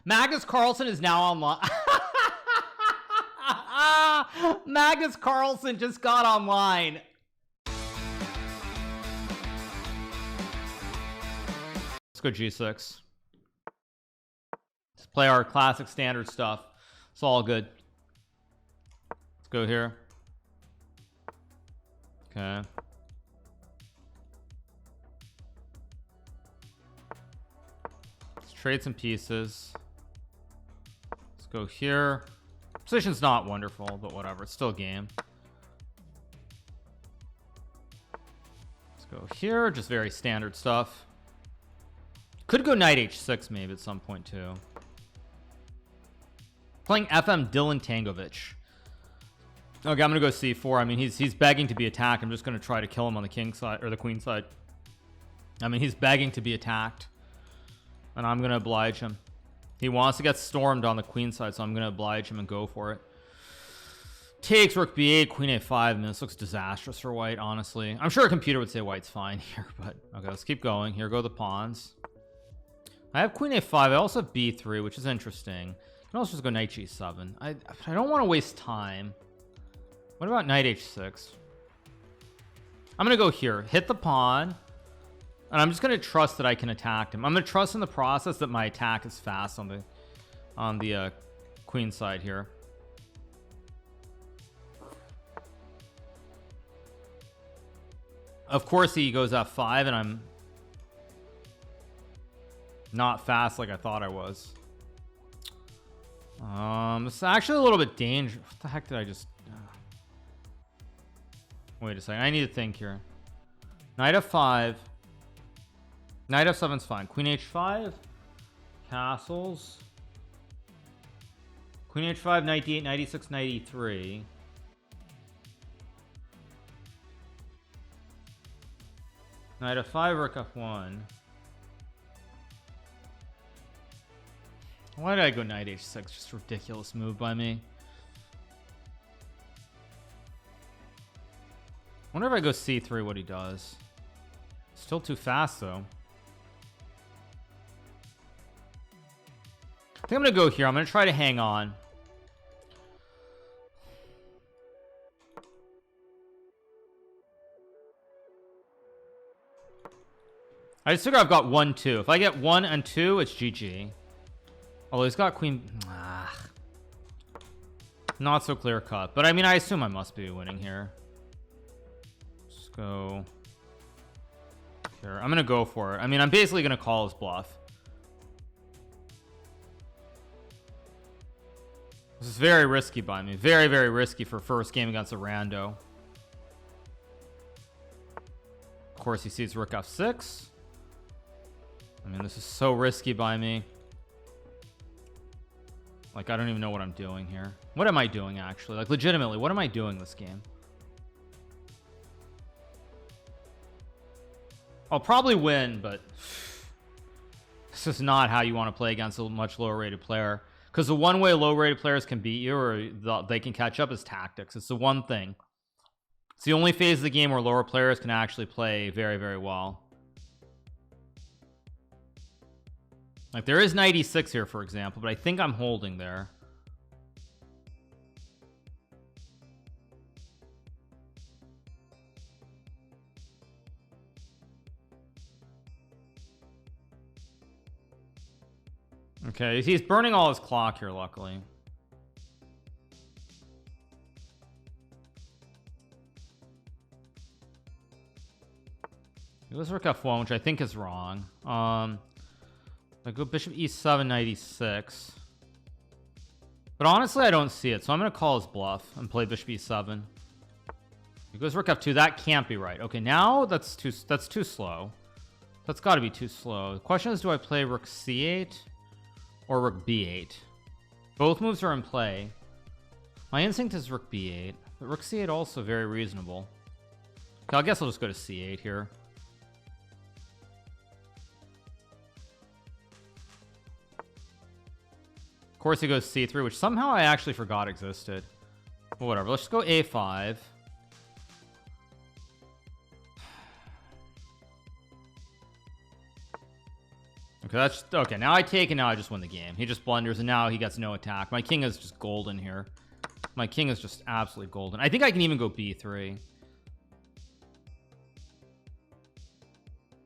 Magnus Carlsen is now online. Magnus Carlsen just got online. Let's go G6. Let's play our classic standard stuff. It's all good. Let's go here. Okay. Let's trade some pieces. Let's go here. Position's not wonderful, but whatever. It's still a game. Let's go here. Just very standard stuff. Could go knight h6 maybe at some point too. Playing FM Dylan Tangovich. Okay, I'm gonna go c4. I mean, he's begging to be attacked. I'm just gonna try to kill him on the king side or the queen side. I mean, he's begging to be attacked, and I'm gonna oblige him. He wants to get stormed on the queen side, so I'm gonna oblige him and go for it. Takes rook b8, queen a5. I mean, this looks disastrous for white, honestly. I'm sure a computer would say white's fine here, but okay, let's keep going. Here go the pawns. I have queen a5. I also have b3, which is interesting. I can also just go knight g7. I don't want to waste time. What about knight h6? I'm gonna go here, hit the pawn, and I'm just gonna trust that I can attack him. I'm gonna trust in the process that my attack is fast on the queen side here. Of course he goes f5 and I'm not fast like I thought I was. It's actually a little bit dangerous. What the heck did I just wait a second, I need to think here. Knight f5. Knight f7's fine. Queen h5. Castles. Queen h5, knight d8, knight e6, knight e3. Knight f5, rook f1. Why did I go knight h6? Just a ridiculous move by me. Wonder if I go c3 what he does. Still too fast though. I think I'm gonna go here. I'm gonna try to hang on. I just figure I've got 1 2. If I get 1 and 2, it's GG. Although he's got queen. Not so clear cut, but I mean, I assume I must be winning here. Let's go here. I'm gonna go for it. I mean, I'm basically gonna call his bluff. This is very risky by me. Very, very risky for first game against a rando. Of course, he sees rook f6. I mean, this is so risky by me. Like, I don't even know what I'm doing here. What am I doing, actually? Like, legitimately, what am I doing this game? I'll probably win, but this is not how you want to play against a much lower rated player. Because the one way low rated players can beat you or they can catch up is tactics. It's the one thing. It's the only phase of the game where lower players can actually play very, very well. Like, there is knight e6 here, for example, but I think I'm holding there. Okay, he's burning all his clock here, luckily. He goes rook f1, which I think is wrong. I go bishop e7, knight e6. But honestly, I don't see it, so I'm going to call his bluff and play bishop e7. He goes rook f2. That can't be right. Okay, now that's too slow. That's got to be too slow. The question is, do I play rook c8 or rook b8? Both moves are in play. My instinct is rook b8, but rook c8 also very reasonable. Okay, I guess I'll just go to c8 here. Of course, he goes c3, which somehow I actually forgot existed. But whatever. Let's just go a5. Okay, that's okay. Now I take, and now I just win the game. He just blunders, and now he gets no attack. My king is just golden here. My king is just absolutely golden. I think I can even go b3,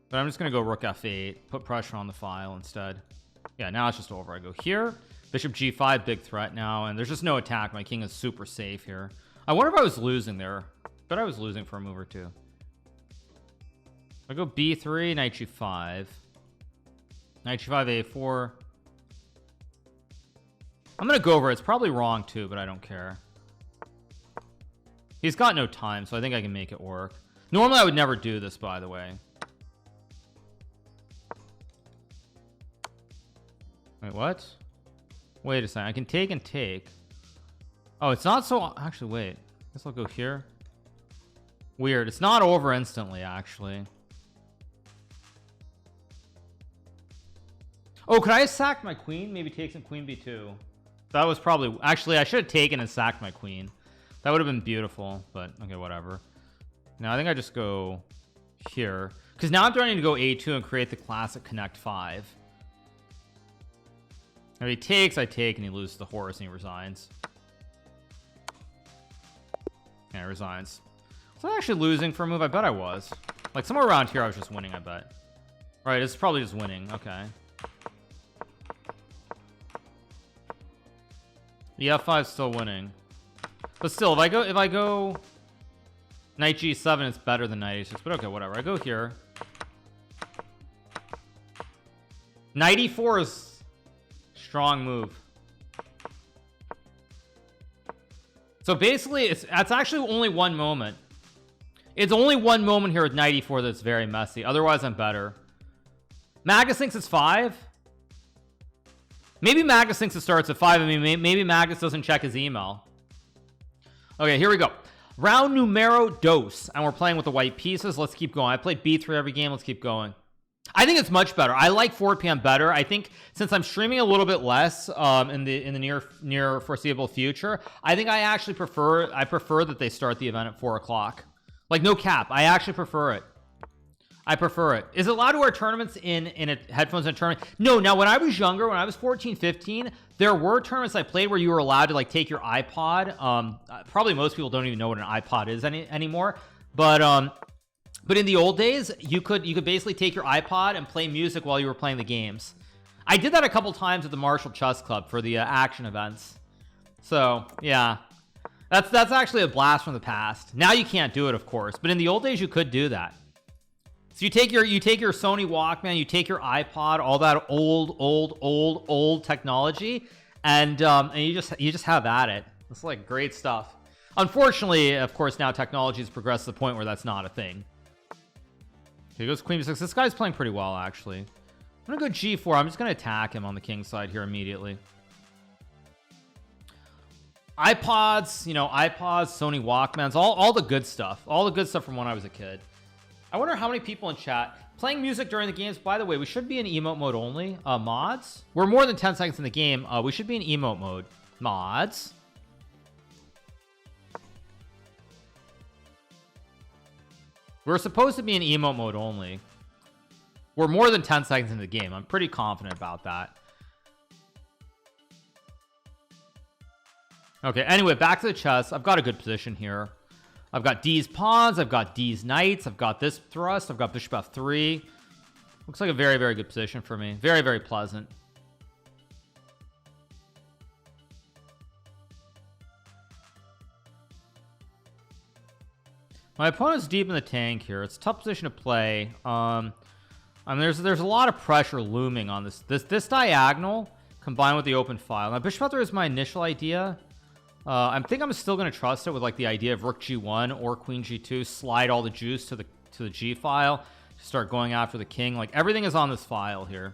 but I'm just gonna go rook f8, put pressure on the file instead. Yeah, now it's just over. I go here, bishop g5, big threat now, and there's just no attack. My king is super safe here. I wonder if I was losing there, but I was losing for a move or two. I go b3, knight g5, knight g5, a4. I'm gonna go over it. It's probably wrong too, but I don't care. He's got no time, so I think I can make it work. Normally I would never do this, by the way. Wait, what? Wait a second. I can take and take. Oh, it's not so... Actually, wait. I guess I'll go here. Weird. It's not over instantly, actually. Oh, could I have sacked my queen? Maybe take some queen b2. That was probably... Actually, I should have taken and sacked my queen. That would have been beautiful, but okay, whatever. Now, I think I just go here. Because now I'm threatening to go a2 and create the classic connect 5. If he takes, I take, and he loses the horse, and he resigns. Yeah, he resigns. Was I actually losing for a move? I bet I was. Like, somewhere around here, I was just winning, I bet. Right, it's probably just winning. Okay. The f5's still winning. But still, if I go knight g7, it's better than knight a6. But okay, whatever. I go here. Knight e4 is strong move. So basically, that's actually only one moment. It's only one moment here with knight e4 that's very messy. Otherwise, I'm better. Magnus thinks it's 5. Maybe Magnus thinks it starts at 5. I mean, maybe Magnus doesn't check his email. Okay, here we go. Round numero dos. And we're playing with the white pieces. Let's keep going. I played b3 every game. Let's keep going. I think it's much better. I like 4 p.m. better. I think since I'm streaming a little bit less in the near foreseeable future, I think I actually prefer that they start the event at 4 o'clock. Like, no cap. I actually prefer it. I prefer it. Is it allowed to wear tournaments in a headphones in a tournament? No. Now, when I was younger, when I was 14, 15, there were tournaments I played where you were allowed to like take your iPod. Probably most people don't even know what an iPod is anymore. But in the old days, you could basically take your iPod and play music while you were playing the games. I did that a couple times at the Marshall Chess Club for the action events. So yeah, that's actually a blast from the past. Now you can't do it, of course, but in the old days you could do that. So you take your Sony Walkman, you take your iPod, all that old technology, and you just have at it. It's like great stuff. Unfortunately, of course, now technology has progressed to the point where that's not a thing. Here goes queen b6. This guy's playing pretty well, actually. I'm gonna go g4. I'm just gonna attack him on the king side here immediately. iPods, Sony Walkmans, all the good stuff. All the good stuff from when I was a kid. I wonder how many people in chat playing music during the games. By the way, we should be in emote mode only. Mods, we're more than 10 seconds in the game. We should be in emote mode. Mods, we're supposed to be in emote mode only. We're more than 10 seconds into the game. I'm pretty confident about that. Okay, anyway, back to the chess. I've got a good position here. I've got D's pawns, I've got D's knights, I've got this thrust, I've got bishop f3. Looks like a very, very good position for me. Very, very pleasant. My opponent's deep in the tank here. It's a tough position to play. I mean, there's a lot of pressure looming on this diagonal combined with the open file. Now, bishop f3 is my initial idea. I think I'm still going to trust it with like the idea of rook g1 or queen g2, slide all the juice to the g file, start going after the king. Like, everything is on this file here.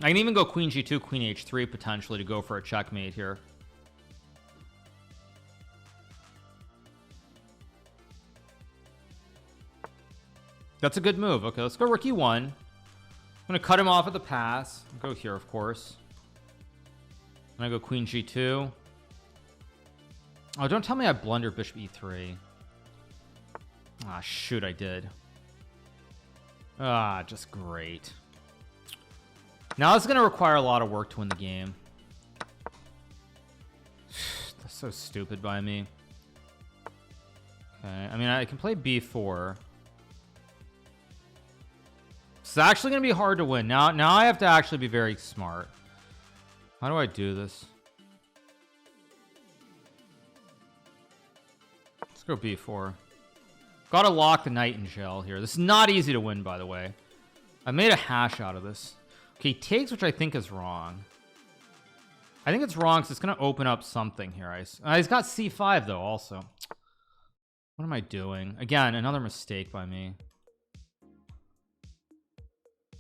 I can even go queen g2, queen h3 potentially to go for a checkmate here. That's a good move. Okay, let's go rook e1. I'm going to cut him off at the pass. Go here, of course. I go queen g2. Oh, don't tell me I blundered bishop e3. Ah, shoot, I did. Ah, just great. Now it's going to require a lot of work to win the game. That's so stupid by me. Okay, I mean, I can play b4. It's actually going to be hard to win. Now I have to actually be very smart. How do I do this? Let's go b4. Gotta lock the knight in jail here. This is not easy to win, by the way. I made a hash out of this. Okay, he takes, which I think is wrong. I think it's wrong because it's going to open up something here. He's got c5, though, also. What am I doing? Again, another mistake by me.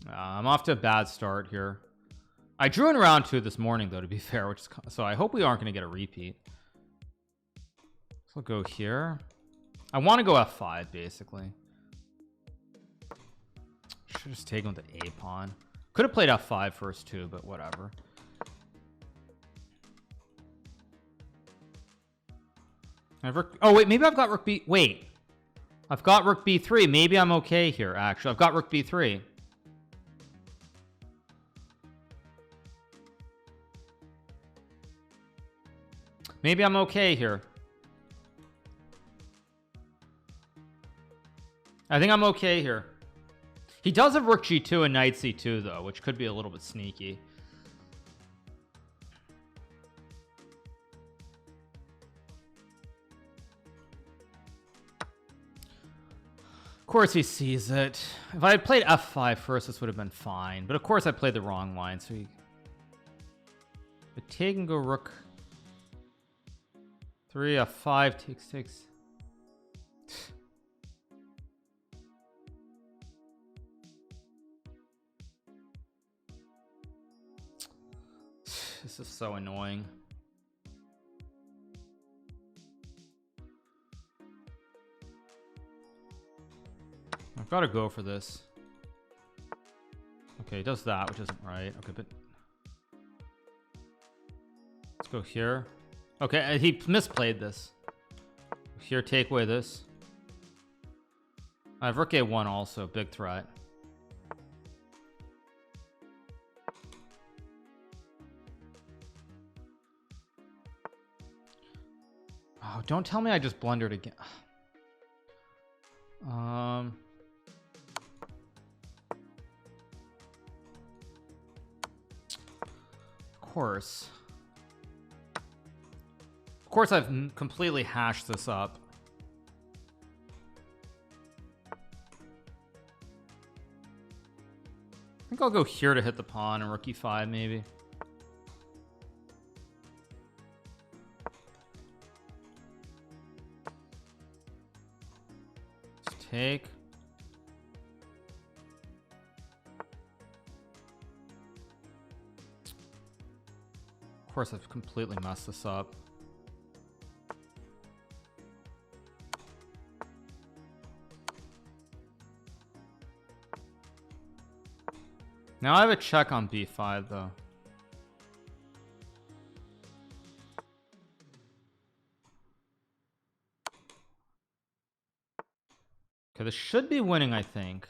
I'm off to a bad start here. I drew in round 2 this morning, though, to be fair, which is, so I hope we aren't going to get a repeat. So I'll go here. I want to go f5, basically. Should have just taken with the a pawn. Could have played f5 first, too, but whatever. Oh, wait, maybe I've got rook b... Wait. I've got rook b3. Maybe I'm okay here, actually. I've got rook b3. Maybe I'm okay here. I think I'm okay here. He does have rook g2 and knight c2, though, which could be a little bit sneaky. Of course he sees it. If I had played f5 first, this would have been fine. But of course I played the wrong line, so he... But take and go rook... 3 f5 takes. This is so annoying. I've got to go for this. Okay, he does that, which isn't right. Okay, but let's go here. Okay, he misplayed this. Here, take away this. I have rook a1 also, big threat. Oh, don't tell me I just blundered again. Of course I've completely hashed this up. I think I'll go here to hit the pawn and rook e5 maybe. Let's take. Of course I've completely messed this up. Now I have a check on b5 though. Okay, this should be winning, I think.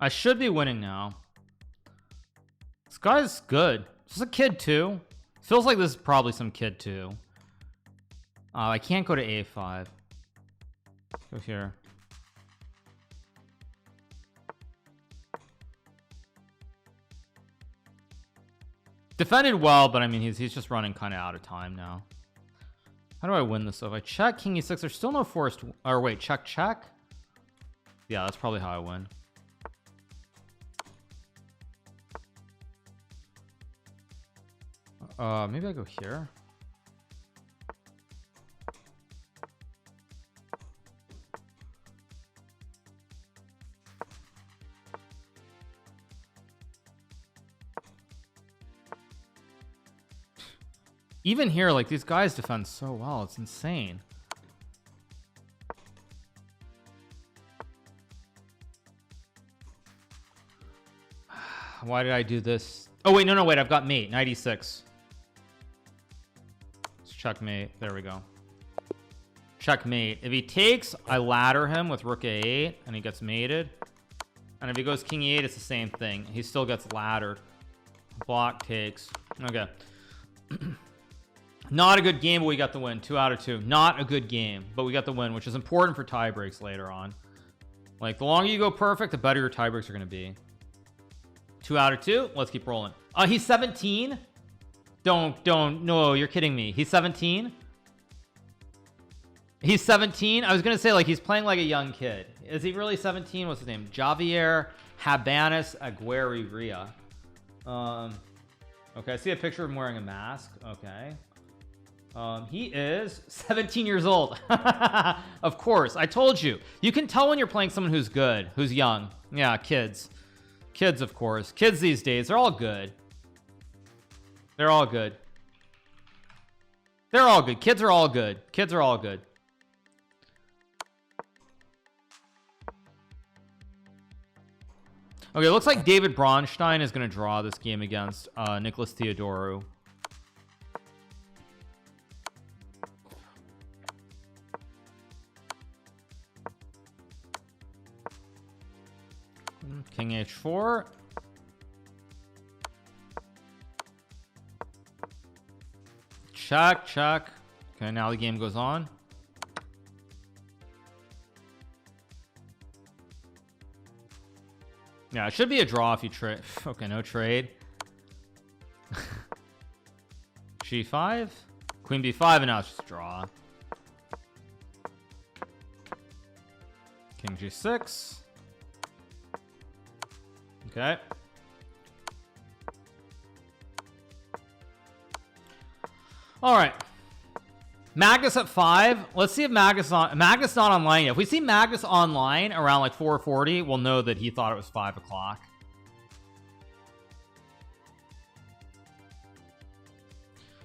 I should be winning now. This guy's good. This is a kid too. Feels like this is probably some kid too. I can't go to a5. Go here. Defended well, but I mean he's just running kind of out of time now. How do I win this? So if I check king e6, there's still no forced, or wait, check. Yeah, that's probably how I win. Maybe I go here. Even here, like, these guys defend so well. It's insane. Why did I do this? Oh, wait, no, wait. I've got mate. Knight e6. Let's checkmate. There we go. Checkmate. If he takes, I ladder him with rook a8, and he gets mated. And if he goes king e8, it's the same thing. He still gets laddered. Block takes. Okay. Not a good game, but we got the win. 2 out of 2. Not a good game, but we got the win, which is important for tie breaks later on. Like, the longer you go perfect, the better your tie breaks are going to be. 2 out of 2. Let's keep rolling. He's 17. No, you're kidding me. He's 17. He's 17. I was going to say, like, he's playing like a young kid. Is he really 17? What's his name? Javier Habanes Aguirre. Okay, I see a picture of him wearing a mask. Okay. He is 17 years old. Of course, I told you. You can tell when you're playing someone who's good, who's young. Yeah, kids. Kids, of course. Kids these days, they're all good. They're all good. They're all good. Kids are all good. Kids are all good. Okay, it looks like David Bronstein is going to draw this game against Nicholas Theodorou. King h4. Check, check. Okay, now the game goes on. Yeah, it should be a draw if you trade. Okay, no trade. G5, Queen B5, and now it's just a draw. King G6. Okay. All right. Magnus at 5. Let's see if Magnus not online yet. If we see Magnus online around like 4:40, we'll know that he thought it was 5 o'clock.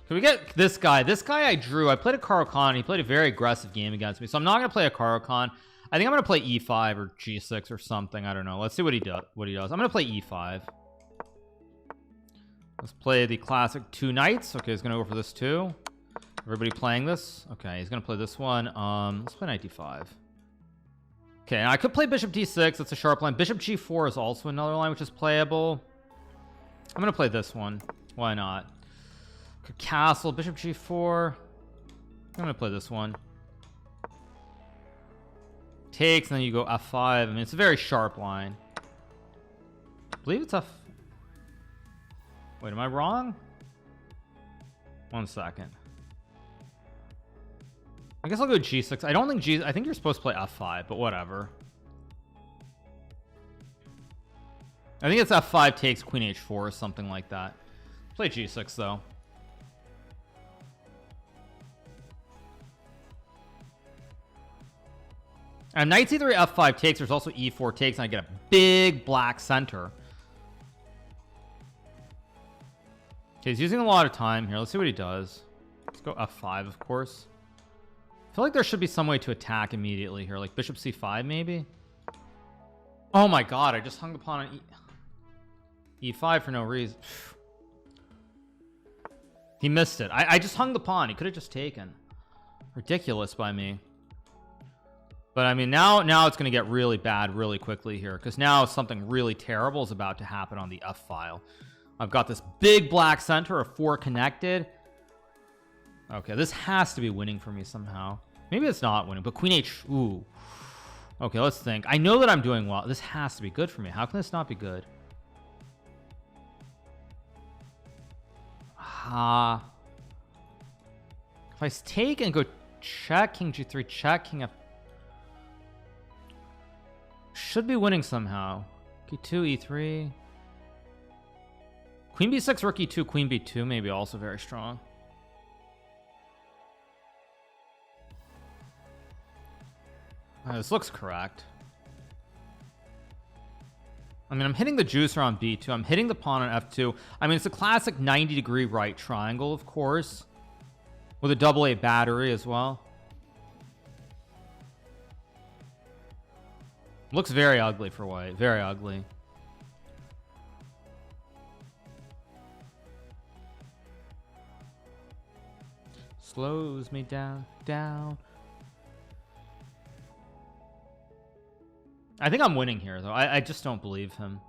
Can we get this guy? This guy I drew. I played a Hikaru Khan. He played a very aggressive game against me, so I'm not going to play a Hikaru Khan. I think I'm going to play E5 or G6 or something. I don't know. Let's see what he does. I'm going to play E5. Let's play the classic 2 knights. Okay, he's going to go for this too. Everybody playing this? Okay, he's going to play this one. Let's play knight D5. Okay, I could play bishop D6. That's a sharp line. Bishop G4 is also another line which is playable. I'm going to play this one. Why not? Could castle, bishop G4. I'm going to play this one. Takes, and then you go F5. I mean, it's a very sharp line. I believe it's F... Wait, am I wrong? 1 second. I guess I'll go G6. I don't think I think you're supposed to play F5, but whatever. I think it's F5 takes Queen H4 or something like that. Play G6 though. And knight C3 F5 takes. There's also E4 takes, and I get a big black center. Okay, he's using a lot of time here. Let's see what he does. Let's go F5, of course. I feel like there should be some way to attack immediately here, like bishop C5 maybe. Oh my god, I just hung the pawn on E5 for no reason. He missed it. I just hung the pawn. He could have just taken. Ridiculous by me. But I mean, now it's going to get really bad really quickly here, because now something really terrible is about to happen on the F file. I've got this big black center of 4 connected. Okay, this has to be winning for me somehow. Maybe it's not winning, but Queen H... Ooh. Okay, let's think. I know that I'm doing well. This has to be good for me. How can this not be good? Ah. If I take and go check, King G3, check, King F... Should be winning somehow. E2, E3. Queen B6, Rook E2, Queen B2, maybe also very strong. This looks correct. I mean, I'm hitting the juicer on B2. I'm hitting the pawn on F2. I mean, it's a classic 90-degree right triangle, of course, with a AA battery as well. Looks very ugly for white. Very ugly. Slows me down. I think I'm winning here though. I just don't believe him.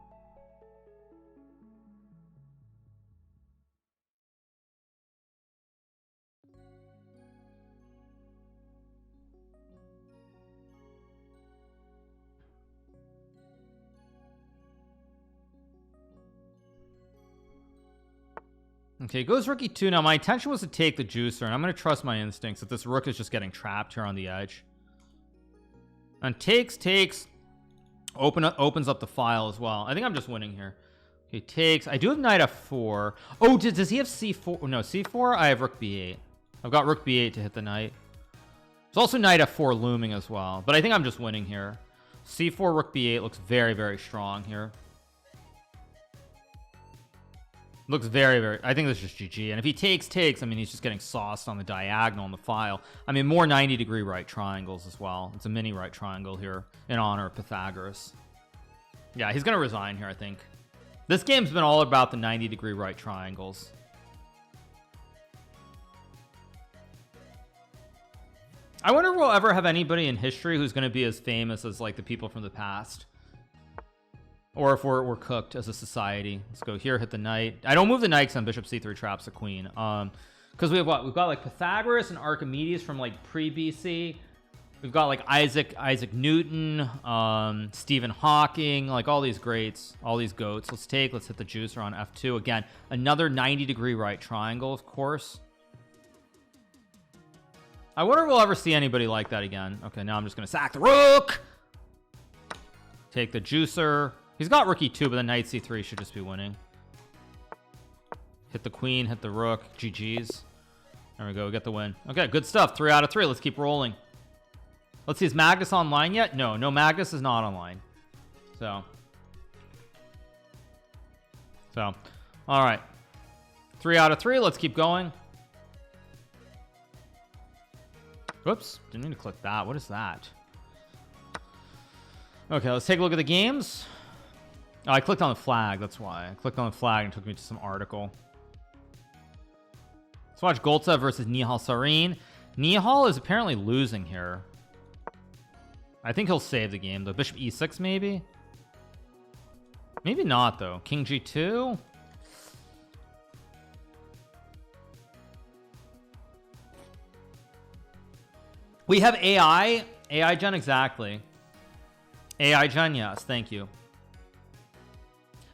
Okay, goes rook e2. Now my intention was to take the juicer, and I'm going to trust my instincts that this rook is just getting trapped here on the edge. And takes opens up the file as well. I think I'm just winning here. Okay, takes. I do have knight f4. Oh, does he have c4? No, c4. I have rook b8. I've got rook b8 to hit the knight. There's also knight f4 looming as well, but I think I'm just winning here. c4 rook b8 looks very, very strong here. Looks very, very... I think this is just GG. And if he takes, I mean, he's just getting sauced on the diagonal on the file. I mean, more 90-degree right triangles as well. It's a mini right triangle here in honor of Pythagoras. Yeah, he's going to resign here, I think. This game's been all about the 90-degree right triangles. I wonder if we'll ever have anybody in history who's going to be as famous as, like, the people from the past. Or if we're cooked as a society. Let's go here, hit the knight. I don't move the knight because bishop c3 traps the queen. Because we have what? We've got like Pythagoras and Archimedes from like pre-BC. We've got like Isaac Newton, Stephen Hawking, like all these greats, all these goats. Let's hit the juicer on f2. Again, another 90-degree right triangle, of course. I wonder if we'll ever see anybody like that again. Okay, now I'm just going to sack the rook. Take the juicer. He's got rook e2, but the knight c3 should just be winning. Hit the queen, hit the rook. GG's. There we go. We get the win. Okay, good stuff. 3 out of 3. Let's keep rolling. Let's see. Is Magnus online yet? No, Magnus is not online. So, all right. 3 out of 3. Let's keep going. Whoops. Didn't mean to click that. What is that? Okay, let's take a look at the games. Oh, I clicked on the flag. That's why. I clicked on the flag and it took me to some article. Let's watch Goltsev versus Nihal Sarin. Nihal is apparently losing here. I think he'll save the game, though. Bishop e6, maybe? Maybe not, though. King g2? We have AI. AI Gen, exactly. AI Gen, yes. Thank you.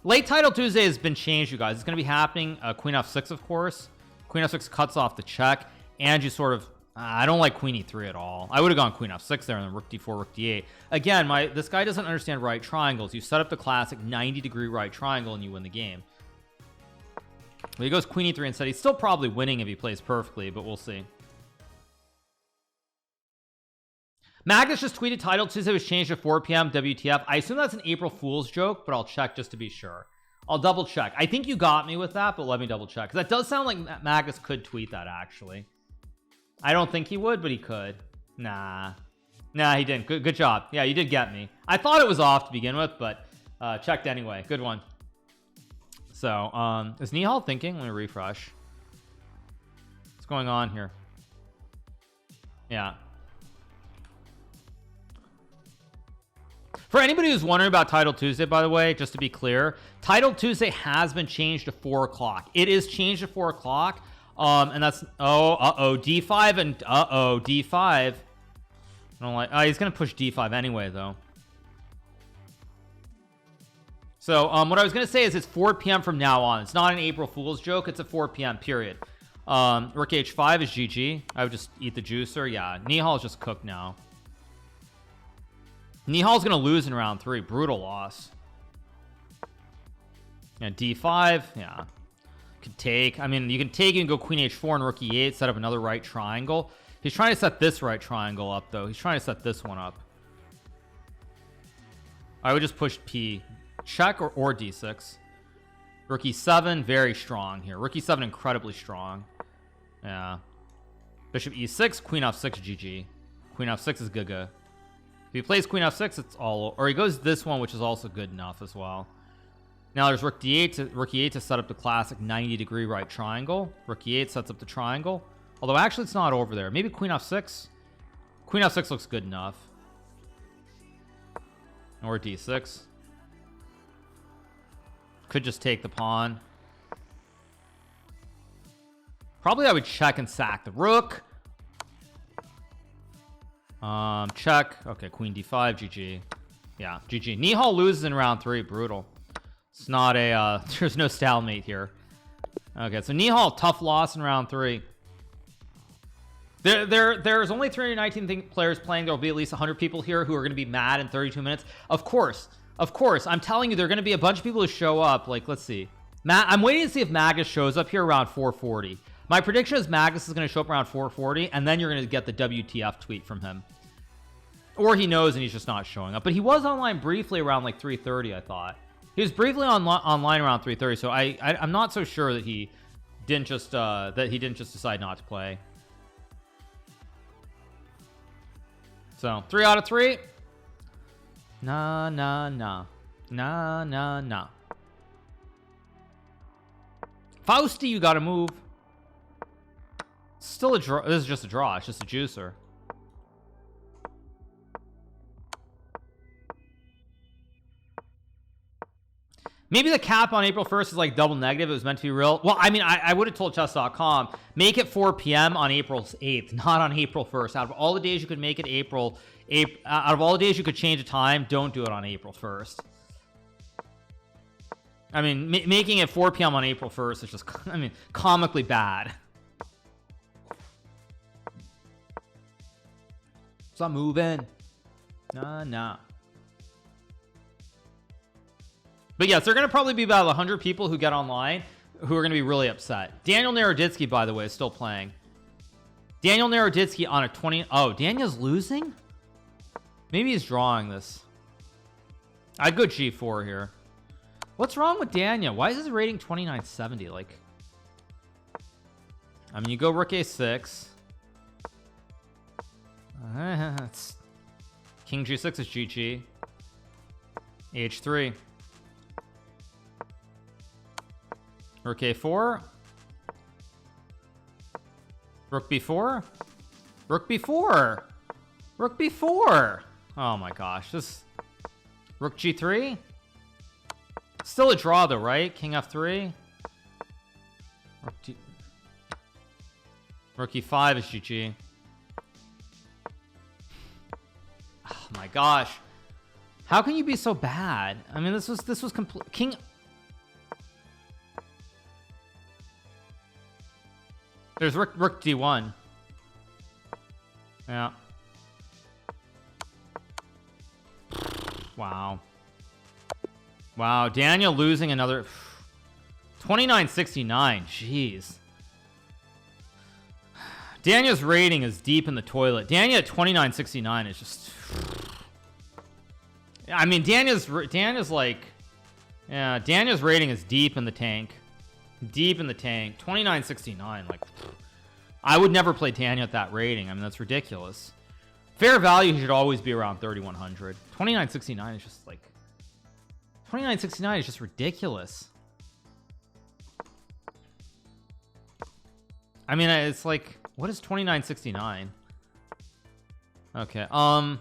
Late title Tuesday has been changed, you guys. It's going to be happening. Queen f6, of course. Queen f6 cuts off the check. And you sort of... I don't like queen e3 at all. I would have gone queen f6 there and then rook d4, rook d8. Again, this guy doesn't understand right triangles. You set up the classic 90-degree right triangle and you win the game. Well, he goes queen e3 instead. He's still probably winning if he plays perfectly, but we'll see. Magnus just tweeted title Tuesday was changed to 4 p.m. WTF. I assume that's an April Fool's joke, but I'll check just to be sure. I'll double check. I think you got me with that, but let me double check. Because that does sound like Magnus could tweet that, actually. I don't think he would, but he could. Nah, he didn't. Good job. Yeah, you did get me. I thought it was off to begin with, but checked anyway. Good one. So, is Nihal thinking? Let me refresh. What's going on here? Yeah. For anybody who's wondering about Title Tuesday, by the way, just to be clear, Title Tuesday has been changed to 4 o'clock. It is changed to 4 o'clock. And that's d5 and d5. I don't like. He's gonna push d5 anyway, though. So what I was gonna say is it's 4 p.m. from now on. It's not an April Fool's joke. It's a 4 p.m. period. Rook h5 is GG. I would just eat the juicer. Yeah, Nihal is just cooked now. Nihal's gonna lose in round 3. Brutal loss. Yeah, d5. Yeah. Could take. I mean, you can take. You can go queen h4 and rook e8. Set up another right triangle. He's trying to set this right triangle up, though. He's trying to set this one up. I would just push p. Check or d6. Rook e7. Very strong here. Rook e7 incredibly strong. Yeah. Bishop e6. Queen f6. GG. Queen f6 is good. If he plays queen f6, it's all... Or he goes this one, which is also good enough as well. Now there's rook e8 to set up the classic 90-degree right triangle. Rook e8 sets up the triangle. Although actually it's not over there. Maybe queen f6. Queen f6 looks good enough. Or d6. Could just take the pawn. Probably I would check and sack the rook. Check. Okay, queen d5, GG. Yeah, GG. Nihal loses in round 3. Brutal. It's not a there's no stalemate here. Okay, so Nihal, tough loss in round 3. There's only 319 players playing. There'll be at least 100 people here who are going to be mad in 32 minutes. Of course, I'm telling you, there are going to be a bunch of people who show up. Like, let's see. I'm waiting to see if Magus shows up here around 4:40. My prediction is Magus is going to show up around 4:40, and then you're going to get the WTF tweet from him. Or he knows and he's just not showing up. But he was online briefly around like 3:30, I thought. He was briefly online around 3:30, so I'm not so sure that he didn't just decide not to play. So 3 out of 3. Nah. Fausty, you gotta move. Still a draw. This is just a draw. It's just a juicer. Maybe the cap on April 1st is like double negative. It was meant to be real. Well, I mean, I would have told chess.com, make it 4 p.m. on April 8th, not on April 1st. Out of all the days you could make it out of all the days you could change a time, don't do it on April 1st. I mean, making it 4 p.m. on April 1st is just, I mean, comically bad. Stop moving. Nah. But yes, there are going to probably be about 100 people who get online who are going to be really upset. Daniel Naroditsky, by the way, is still playing. Daniel Naroditsky on a 20. Oh, Daniel's losing? Maybe he's drawing this. I'd go G4 here. What's wrong with Daniel? Why is his rating 2970? Like, I mean, you go rook A6. King G6 is GG. H3. Rook A4. Rook B4. Rook B4. Rook B4. Oh my gosh. This Rook G3. Still a draw though, right? King F3. Rook E5 is GG. Oh my gosh. How can you be so bad? I mean, this was complete. King. There's Rook D1. Yeah. Wow. Wow. Daniel losing another 2969. Jeez. Daniel's rating is deep in the toilet. Daniel at 2969 is just. I mean, Daniel's like, yeah, Daniel's rating is deep in the tank. Deep in the tank. 2969. Like, I would never play Daniel at that rating. I mean, that's ridiculous. Fair value should always be around 3100. 2969 is just like, 2969 is just ridiculous. I mean, it's like, what is 2969? Okay, find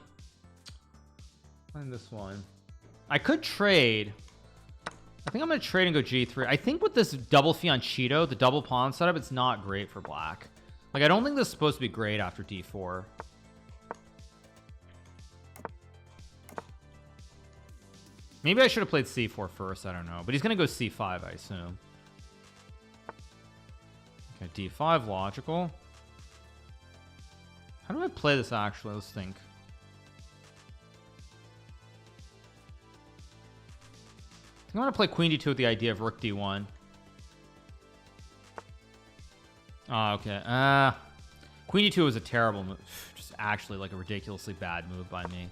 this one. I could trade. I think I'm gonna trade and go G3. I think with this double fianchetto, the double pawn setup, it's not great for black. Like, I don't think this is supposed to be great after D4. Maybe I should have played C4 first. I don't know, but he's gonna go C5, I assume. Okay, D5 logical. How do I play this actually? Let's think. I'm gonna play Queen D2 with the idea of Rook D1. Oh, okay. Queen D2 was a terrible move. Just actually like a ridiculously bad move by me.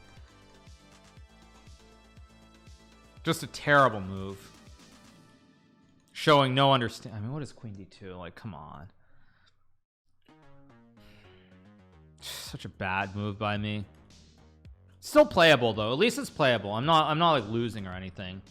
Just a terrible move. Showing no understand. I mean, what is Queen D2? Like, come on. Such a bad move by me. Still playable though. At least it's playable. I'm not like losing or anything.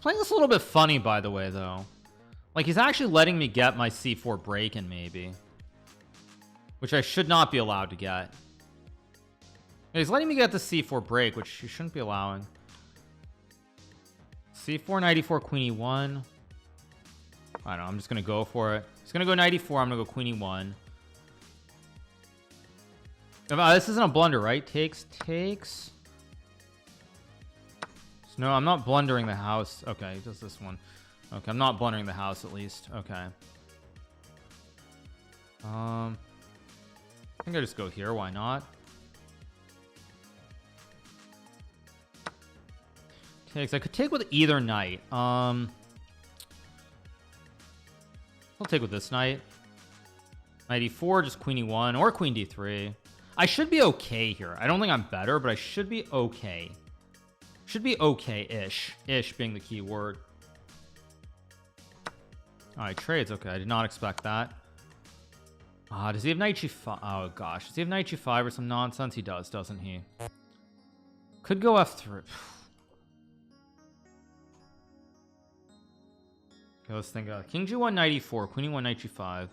playing this a little bit funny, by the way, though. Like, he's actually letting me get my c4 break in, maybe. Which I should not be allowed to get. He's letting me get the c4 break, which he shouldn't be allowing. c4, 94, queen e1. I don't know, I'm just gonna go for it. He's gonna go 94, I'm gonna go queen e1. This isn't a blunder, right? Takes. No, I'm not blundering the house. Okay, he does this one. Okay, I'm not blundering the house, at least. Okay. I think I just go here. Why not? Takes. I could take with either knight. I'll take with this knight. Knight e4, just queen e1, or queen d3. I should be okay here. I don't think I'm better, but I should be okay. Should be okay-ish. Ish being the key word. Alright, trades. Okay, I did not expect that. Does he have knight g5? Oh gosh, does he have knight g5 or some nonsense? He does, doesn't he? Could go f3. Okay, let's think. King g1, knight e4, queen e1, knight g5.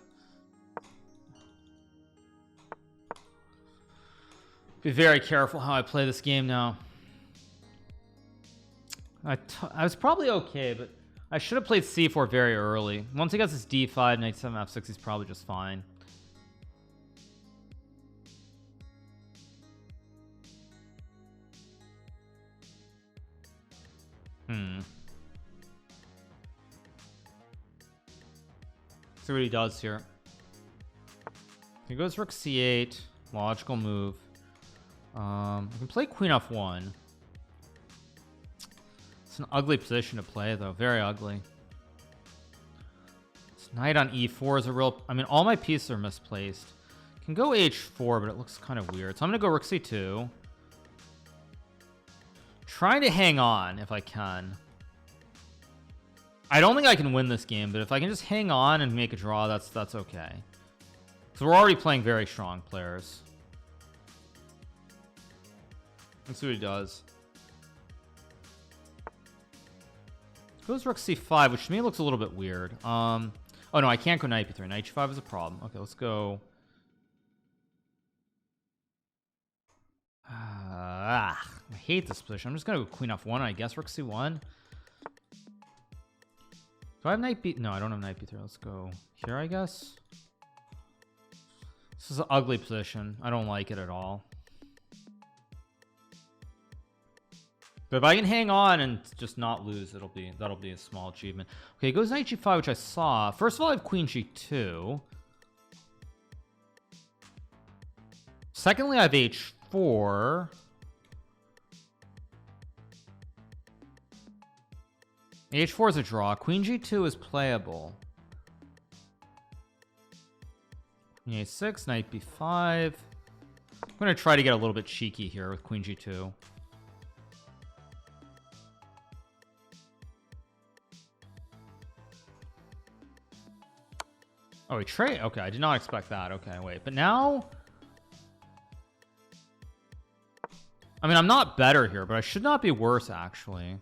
Be very careful how I play this game now. I was probably okay, but I should have played c4 very early. Once he gets his d5, knight 7, f6, he's probably just fine. See what he does here. He goes rook c8, logical move. I can play queen f1. It's an ugly position to play, though. Very ugly. This knight on e4 is a real... I mean, all my pieces are misplaced. Can go h4, but it looks kind of weird. So I'm going to go rook c2. Trying to hang on if I can. I don't think I can win this game, but if I can just hang on and make a draw, that's okay. So we're already playing very strong players. Let's see what he does. Goes rook c5, which to me looks a little bit weird. Oh no, I can't go knight b3. Knight g5 is a problem. Okay, let's go. I hate this position. I'm just gonna go queen f1. I guess rook c1. Do I have knight b? No, I don't have knight b3. Let's go here, I guess. This is an ugly position. I don't like it at all. But if I can hang on and just not lose, that'll be a small achievement. Okay, it goes knight g5, which I saw. First of all, I have queen g2. Secondly, I have h4. h4 is a draw. Queen g2 is playable. Queen a6, knight b5. I'm going to try to get a little bit cheeky here with queen g2. Oh, he trade. Okay, I did not expect that. Okay, wait. But now, I mean, I'm not better here, but I should not be worse actually,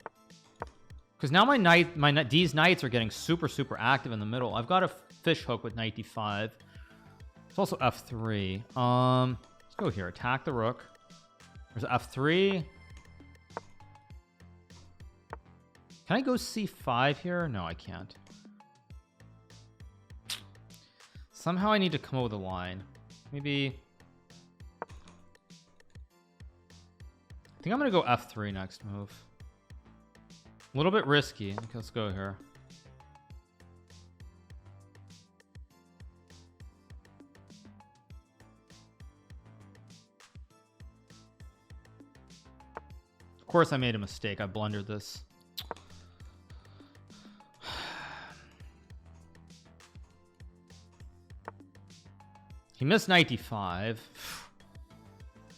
because now these knights are getting super active in the middle. I've got a fish hook with knight d5. It's also f3. Let's go here. Attack the rook. There's f3. Can I go c5 here? No, I can't. Somehow I need to come up with a line. Maybe... I think I'm going to go f3 next move. A little bit risky. Okay, let's go here. Of course I made a mistake. I blundered this. He missed knight d5.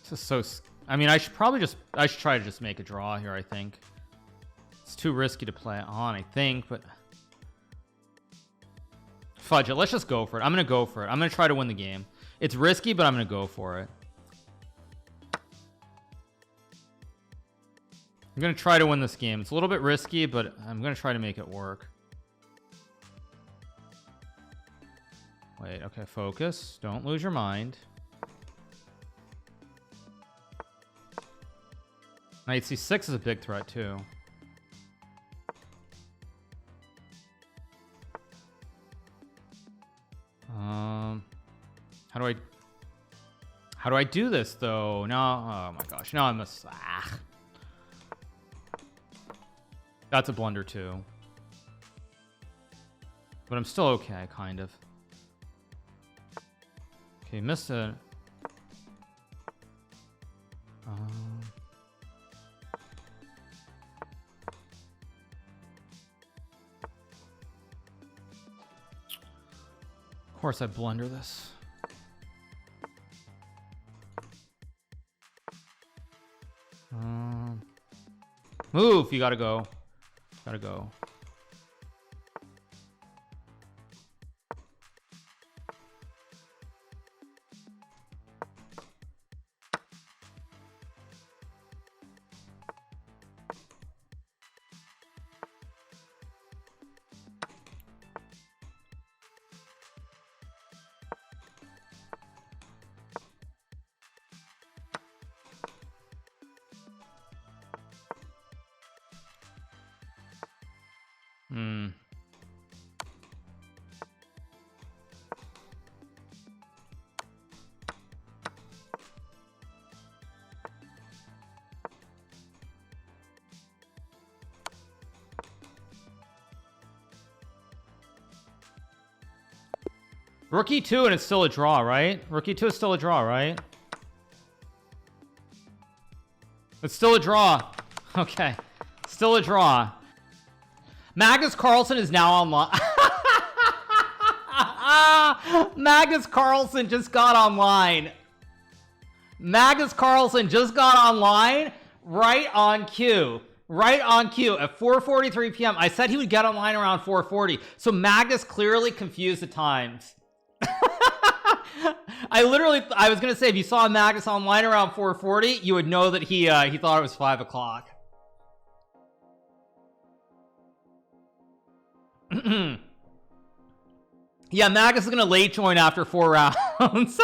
This is so... I mean, I should try to just make a draw here, I think. It's too risky to play on, I think, but... Fudge it. Let's just go for it. I'm going to go for it. I'm going to try to win the game. It's risky, but I'm going to go for it. I'm gonna try to win this game. It's a little bit risky, but I'm gonna try to make it work. Wait, okay, focus. Don't lose your mind. Knight c6 is a big threat too. How do I do this though? No, oh my gosh, now I must. That's a blunder too. But I'm still okay, kind of. Okay, missed it. Of course I blunder this. Move, you gotta go. Gotta go. Rookie 2 and it's still a draw, right? Rookie 2 is still a draw, right? It's still a draw. Okay. Still a draw. Magnus Carlsen is now online. Magnus Carlsen just got online. Magnus Carlsen just got online right on cue. Right on cue at 4:43 p.m. I said he would get online around 4:40. So Magnus clearly confused the times. I was gonna say, if you saw Magnus online around 4:40, you would know that he thought it was 5 o'clock. Yeah, Magnus is gonna late join after 4 rounds.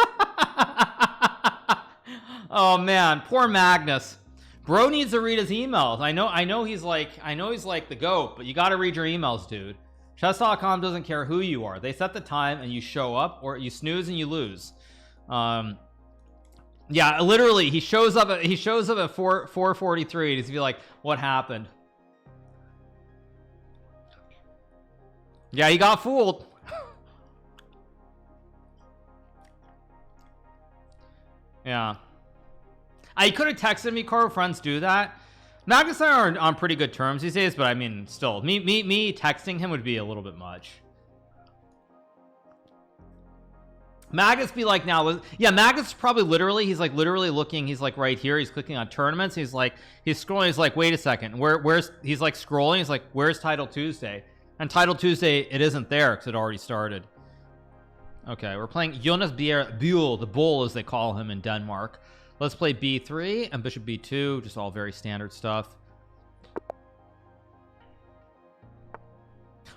Oh man, poor Magnus. Bro needs to read his emails. I know he's like the GOAT, but you gotta read your emails, dude. Chess.com doesn't care who you are. They set the time and you show up, or you snooze and you lose. Yeah, literally, he shows up at 4:43 and he's be like, what happened? Yeah, he got fooled. Yeah. I could have texted me. Hikaru friends do that. Magnus and I are on pretty good terms these days, but I mean, still, me texting him would be a little bit much. Magnus be like, now, yeah, Magnus probably literally, he's like literally looking, he's like right here, he's clicking on tournaments, he's scrolling, he's like, wait a second, where's, he's like scrolling, he's like, where's Title Tuesday? And Title Tuesday, it isn't there because it already started. Okay, we're playing Jonas Buell, the bull as they call him in Denmark. Let's play b3 and bishop b2, just all very standard stuff.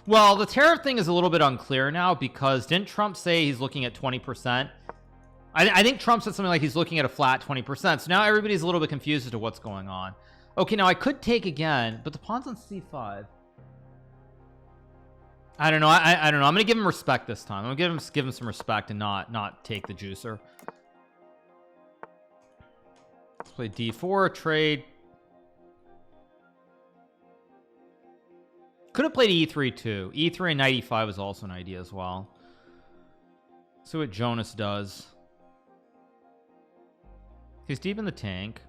Well, the tariff thing is a little bit unclear now, because didn't Trump say he's looking at 20%? I think Trump said something like he's looking at a flat 20%. So now everybody's a little bit confused as to what's going on. Okay, now I could take again, but the pawn's on c5. I don't know. I don't know. I'm gonna give him respect this time. I'm gonna give him some respect and not take the juicer. Let's play d4, trade. Could have played e3 too. E3 and knight e5 is also an idea as well. See what Jonas does. He's deep in the tank.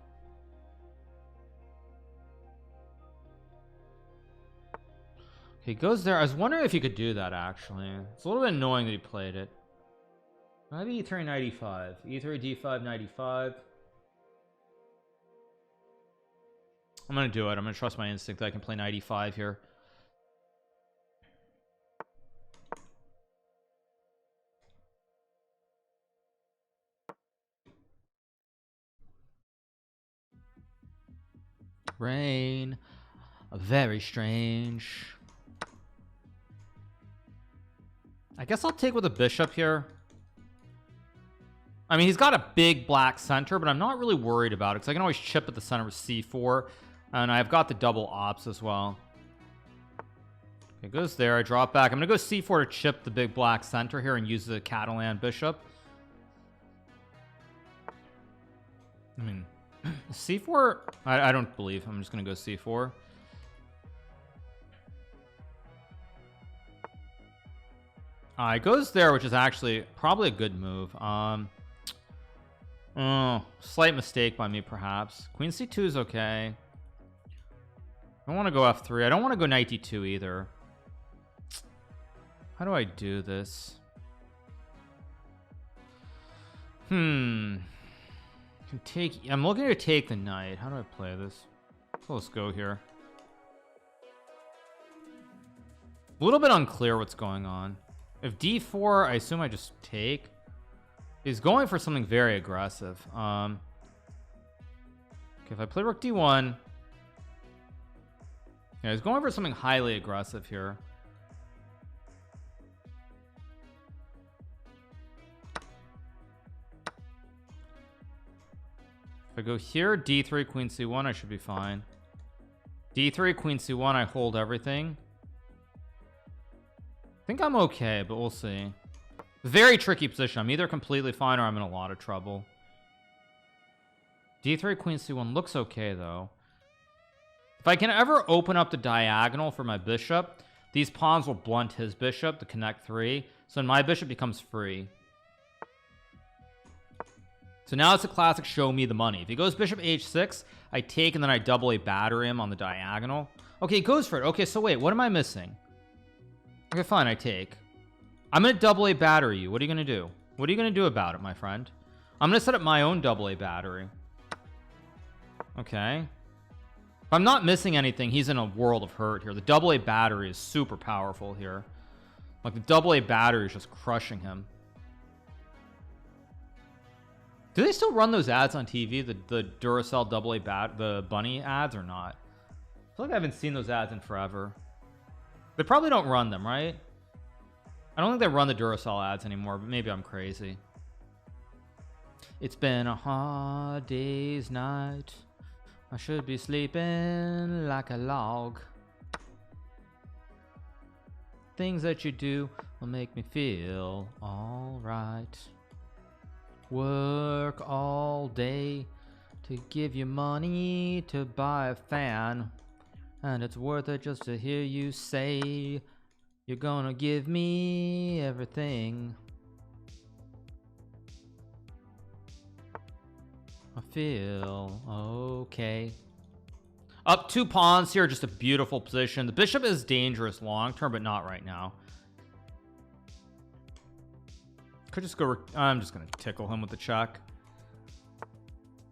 Okay, he goes there. I was wondering if he could do that, actually. It's a little bit annoying that he played it. Maybe e3 knight e5. e3 d5 knight e5. I'm gonna do it. I'm gonna trust my instinct that I can play knight e5 here. brain. Very strange. I guess I'll take with a bishop here. I mean, he's got a big black center, but I'm not really worried about it because I can always chip at the center with c4, and I've got the double ops as well. It goes there. I drop back. I'm gonna go c4 to chip the big black center here and use the Catalan bishop. I mean, c4, I don't believe. I'm just gonna go c4. It goes there, which is actually probably a good move. Oh, slight mistake by me, perhaps. Queen c2 is okay. I don't want to go f3. I don't want to go knight d2 either. How do I do this? I'm looking to take the knight. How do I play this? So let's go here. A little bit unclear what's going on. If d4, I assume I just take. He's going for something very aggressive. Okay, if I play rook d1, yeah, he's going for something highly aggressive here. If I go here, d3, queen c1, I should be fine. d3, queen c1, I hold everything. I think I'm okay, but we'll see. Very tricky position. I'm either completely fine or I'm in a lot of trouble. d3, queen c1 looks okay, though. If I can ever open up the diagonal for my bishop, these pawns will blunt his bishop to connect 3. So then my bishop becomes free. So now it's a classic show me the money. If he goes bishop h6, I take and then I double a battery him on the diagonal. Okay, he goes for it. Okay, so wait, what am I missing? Okay, fine, I take. I'm going to double a battery you. What are you going to do? What are you going to do about it, my friend? I'm going to set up my own double a battery. Okay. If I'm not missing anything, he's in a world of hurt here. The double a battery is super powerful here. Like, the double a battery is just crushing him. Do they still run those ads on TV? The Duracell double a the bunny ads or not? I feel like I haven't seen those ads in forever. They probably don't run them, right? I don't think they run the Duracell ads anymore, but maybe I'm crazy. It's been a hard day's night. I should be sleeping like a log. Things that you do will make me feel alright. Work all day to give you money to buy a fan. And it's worth it just to hear you say you're gonna give me everything. I feel okay. Up 2 pawns here, just a beautiful position. The bishop is dangerous long term, but not right now. Could just go. I'm just gonna tickle him with the check.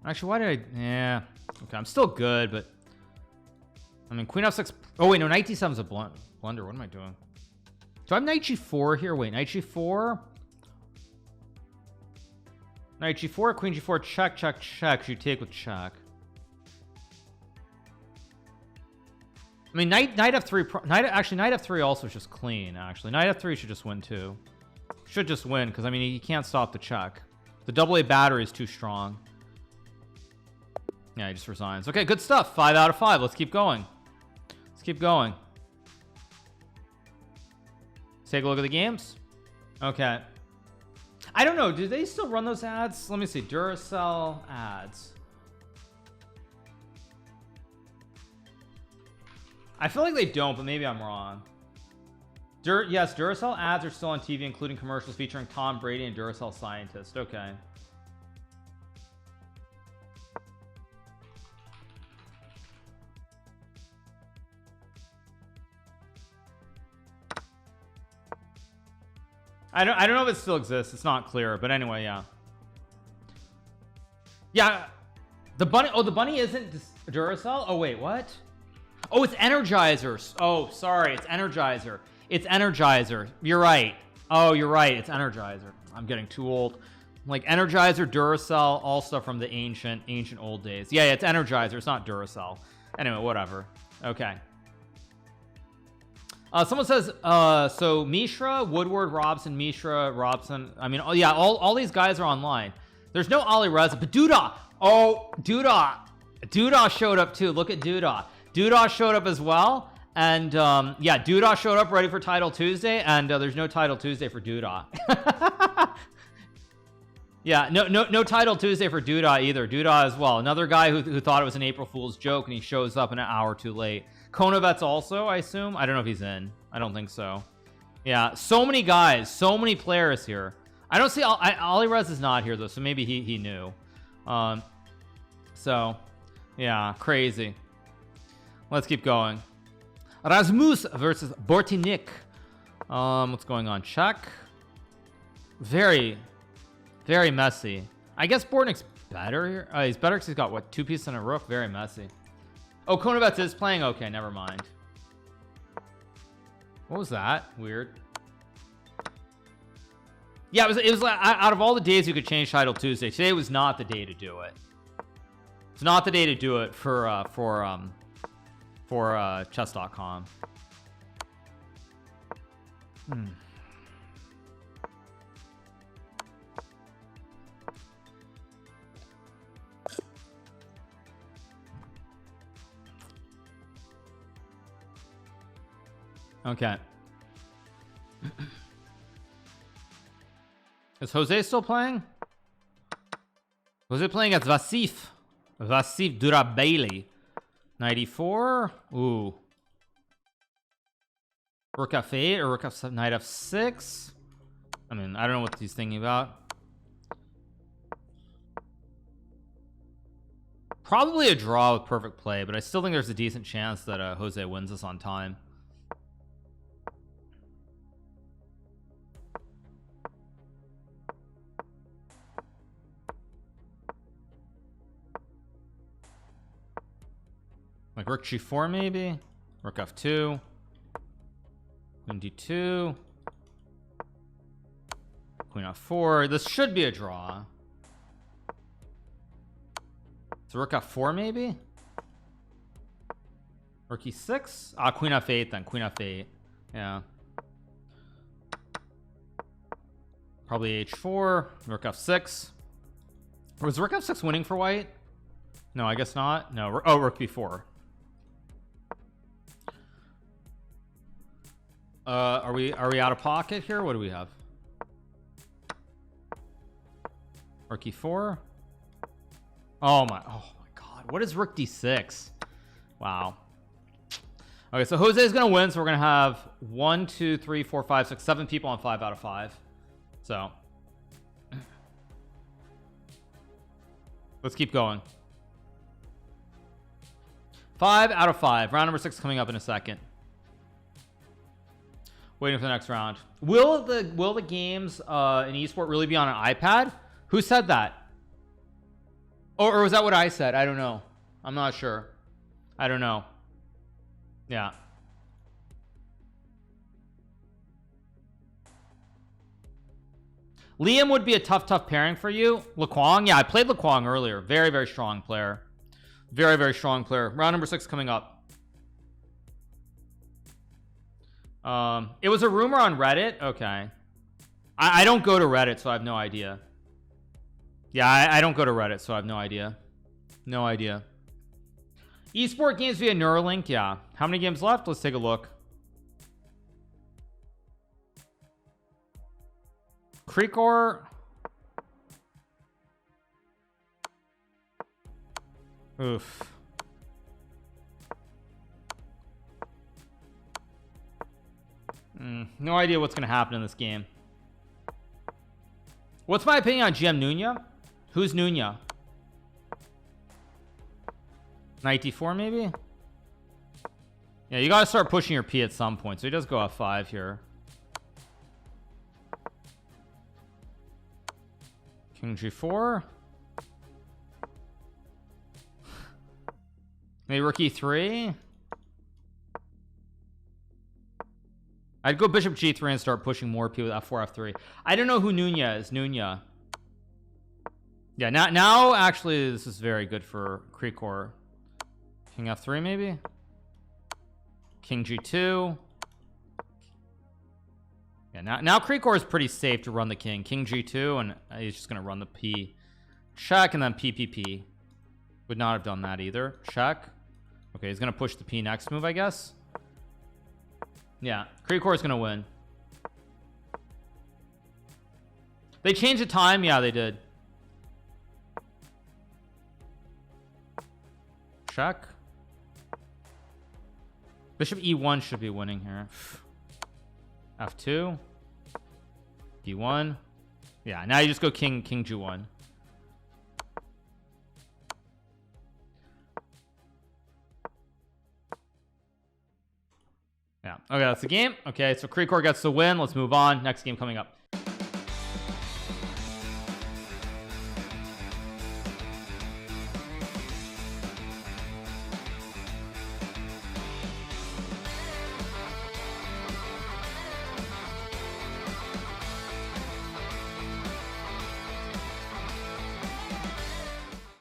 Actually, why did I? Yeah. Okay, I'm still good, but I mean, queen f6. Oh wait, no, knight d7 is a blunder. What am I doing? Do I have knight g4 here? Wait, knight g4. Knight g4, queen g4, check, check, check. You take with check. I mean, knight f3. Actually, knight f3 also is just clean. Actually, knight f3 should just win too. Should just win because I mean he can't stop the check. The double A battery is too strong. Yeah, he just resigns. Okay, good stuff. 5 out of 5. Let's keep going. Let's keep going. Let's take a look at the games. Okay. I don't know. Do they still run those ads? Let me see. Duracell ads. I feel like they don't, but maybe I'm wrong. Yes, Duracell ads are still on TV, including commercials featuring Tom Brady and Duracell scientist. Okay. I don't know if it still exists. It's not clear, but anyway, yeah. Yeah, the bunny. Oh, the bunny isn't Duracell. Oh wait, what? Oh, it's Energizer. Oh, sorry, it's Energizer. It's Energizer. You're right. Oh, you're right. It's Energizer. I'm getting too old. Like Energizer, Duracell, all stuff from the ancient old days. Yeah, it's Energizer. It's not Duracell. Anyway, whatever. Okay. Someone says, so Mishra, Woodward, Robson, Mishra, Robson. I mean, oh yeah, all these guys are online. There's no Ali Reza, but Duda. Oh, Duda showed up too. Look at Duda. Duda showed up as well. And yeah, Duda showed up ready for Title Tuesday, and there's no Title Tuesday for Duda. Yeah, no Title Tuesday for Duda either. Duda as well. Another guy who thought it was an April Fool's joke, and he shows up an hour too late. Konovet's also, I assume. I don't know if he's in. I don't think so. Yeah, so many guys, so many players here. I don't see Ali Rez is not here though, so maybe he knew. So yeah, crazy. Let's keep going. Rasmus versus Bortinik. What's going on? Check. Very messy. I guess Bortnik's better here. He's better because he's got what, 2 pieces and a rook. Very messy. Oh, Konovets is playing. Okay, never mind. What was that? Weird. Yeah, it was like out of all the days you could change Title Tuesday, today was not the day to do it. It's not the day to do it for chess.com. Okay. Is Jose still playing? Jose playing as Vasif Durabeli. 94. Ooh. Rook f8 or rook f7, knight f6. I mean, I don't know what he's thinking about. Probably a draw with perfect play, but I still think there's a decent chance that Jose wins this on time. Like rook g4 maybe, rook f2, queen d2, queen f4. This should be a draw. So rook f4 maybe, rook e6. Ah, queen f8 then, queen f8. Yeah, probably h4, rook f6. Was rook f6 winning for white? No, I guess not. No. Oh, rook b4. Are we out of pocket here? What do we have? Rook e4. Oh my god, what is rook d6? Wow. Okay, so Jose is gonna win, so we're gonna have 1 2 3 4 5 6 7 people on 5 out of 5. So let's keep going. 5 out of 5. Round number 6 coming up in a second. Waiting for the next round. Will the games in esport really be on an iPad? Who said that? Or was that what I said? I don't know. I'm not sure. I don't know. Yeah. Liam would be a tough pairing for you. Laquang, yeah, I played Laquang earlier. Very strong player. Very strong player. Round number 6 coming up. It was a rumor on Reddit. Okay. I don't go to Reddit, so I have no idea. Yeah, I don't go to Reddit, so I have no idea. No idea. Esport games via Neuralink. Yeah. How many games left? Let's take a look. Krikor. Oof. No idea what's going to happen in this game. What's my opinion on GM Nunya? Who's Nunya? Knight d4 maybe? Yeah, you got to start pushing your P at some point. So he does go f5 here. King g4. Maybe rook e3. I'd go bishop g3 and start pushing more P with f4, f3. I don't know who Nunya is. Nunya. Yeah, now actually this is very good for Krikor. King f3 maybe. King g2. Yeah, now Krikor is pretty safe to run the king. King g2, and he's just gonna run the p. Check and then p. Would not have done that either. Check. Okay, he's gonna push the p next move, I guess. Yeah, Krikor is gonna win. They changed the time. Yeah, they did. Check. Bishop e1 should be winning here. f2. d1. Yeah, now you just go king g1. Yeah. Okay, that's the game. Okay, so Krikor gets the win. Let's move on. Next game coming up.